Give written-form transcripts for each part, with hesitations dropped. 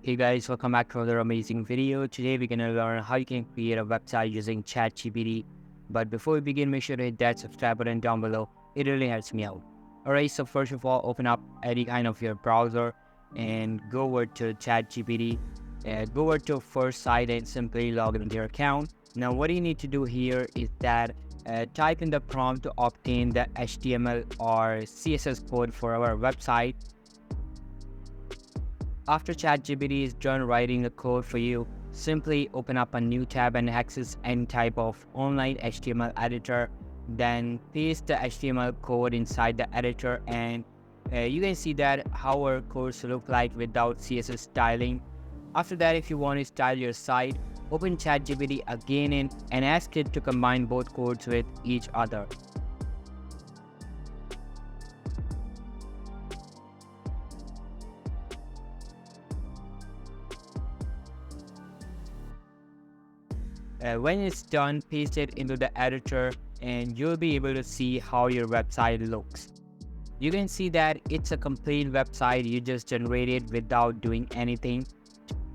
Hey guys, welcome back to another amazing video. Today we're gonna learn how you can create a website using ChatGPT. But before we begin, make sure to hit that subscribe button down below. It really helps me out. Alright, so first of all, open up any kind of your browser and go over to ChatGPT. Go over to first site and simply log into your account. Now what you need to do here is that type in the prompt to obtain the HTML or CSS code for our website. After ChatGPT is done writing the code for you, simply open up a new tab and access any type of online HTML editor. Then paste the HTML code inside the editor and you can see that how our codes look like without CSS styling. After that, if you want to style your site, open ChatGPT again and ask it to combine both codes with each other. When it's done, paste it into the editor and you'll be able to see how your website looks. You can see that it's a complete website you just generated without doing anything.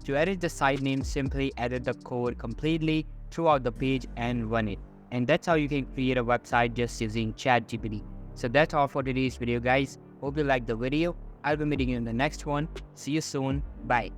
To edit the site name, simply edit the code completely throughout the page and run it. And that's how you can create a website just using ChatGPT. So that's all for today's video, guys. Hope you liked the video. I'll be meeting you in the next one. See you soon. Bye.